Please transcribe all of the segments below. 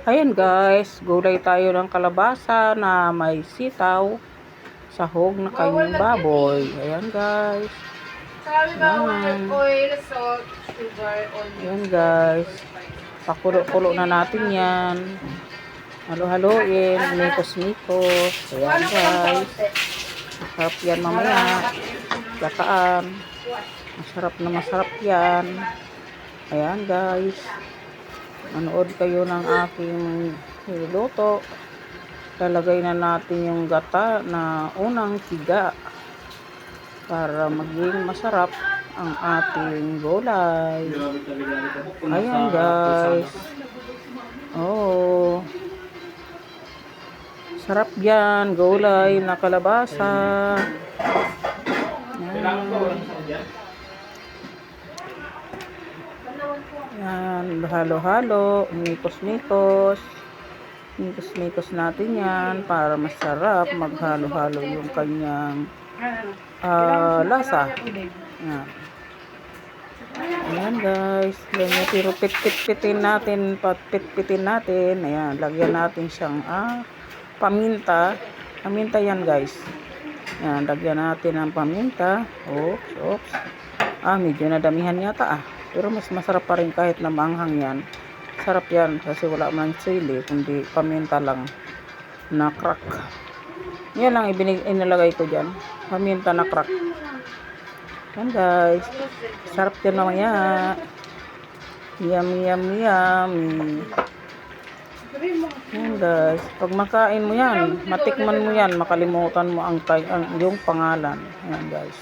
Ayan guys, gulay tayo ng kalabasa na may sitaw, sahog na kanyang baboy. Ayan guys. Ayan. Ayan guys. Pakulo-kulo na natin yan. Halo-haloin, mikos-mikos. Ayan guys. Masarap yan mamaya. Gataan. Masarap yan. Ayan guys. Manood kayo ng aking niluluto. Lalagay na natin yung gata na unang tiga para maging masarap ang ating gulay. Ayan guys. Oh. Sarap yan, gulay na kalabasa. Yan, halo-halo, mikos-mikos. Mikos-mikos natin yan para masarap maghalo-halo yung kanyang lasa. Yan. Ayan guys, pero pit-pit-pitin natin, pit-pitin natin. Ayan, lagyan natin siyang paminta. Paminta yan guys. Ayan, lagyan natin ang paminta. Oops. Medyo nadamihan yata Pero mas masarap pa rin kahit na maanghang yan. Sarap yan kasi wala man sili, kundi paminta lang na crack. Yan lang inilagay ko dyan. Paminta na crack. Yan guys. Sarap din mamaya. Yummy. Yan guys. Pag makain mo yan, matikman mo yan, makalimutan mo ang yung pangalan. Yan guys.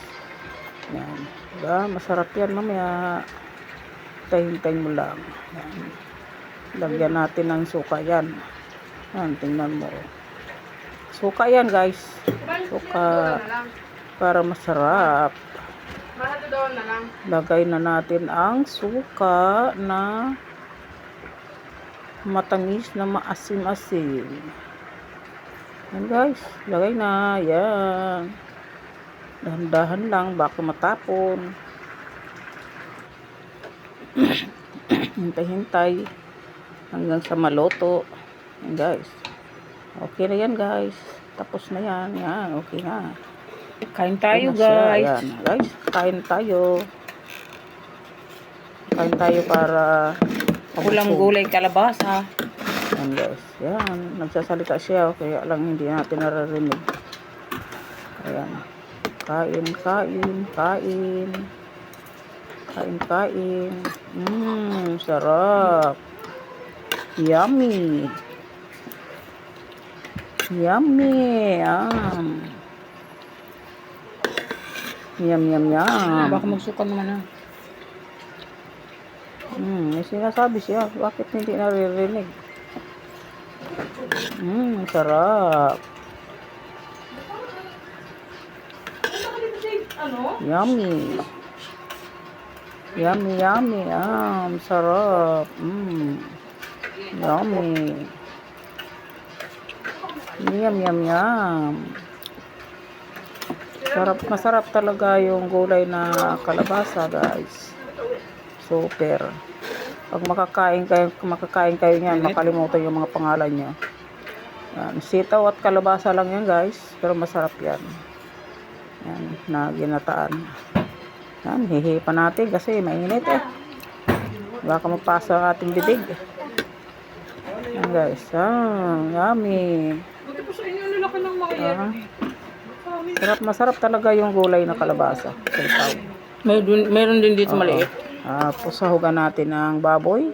Yan. Diba? Masarap yan mamaya. Hintay mo lang. Yan. Lagyan natin ng suka yan. Yan, tingnan mo. Suka yan guys. Suka. Para masarap. Lagay na natin ang suka na matamis na maasim-asim. Yan guys. Lagay na. Yan. Dahan-dahan lang. Baka matapon. Hintay-hintay hanggang sa maluto. Yan guys. Okay na yan guys. Tapos na yan. Yan. Okay na. Kain tayo guys. Ayan, guys. Kain tayo. Kain tayo para ulang gulay kalabasa. Yan guys. Yan. Nagsasalita siya. Kaya lang hindi natin naririnig. Ayan. Kain. Sarap. Yummy. Yum. Baka magsuka naman May sinasabi siya. Bakit hindi naririnig? Sarap. Yummy. Sarap. Yummy. Yum. Masarap talaga yung gulay na kalabasa guys. Super. Pag makakain kayo niyan, makalimutan yung mga pangalan niyo. Yan, sitaw at kalabasa lang yan guys, pero masarap yan. Yan, na ginataan. Yan, hihipan natin kasi mainit Baka mapasa ang ating bibig. Yan guys, yummy. Buti po sa inyo nilaki ng mga yan. Masarap talaga yung gulay na kalabasa. Meron din dito maliit. Pusahugan natin ng baboy.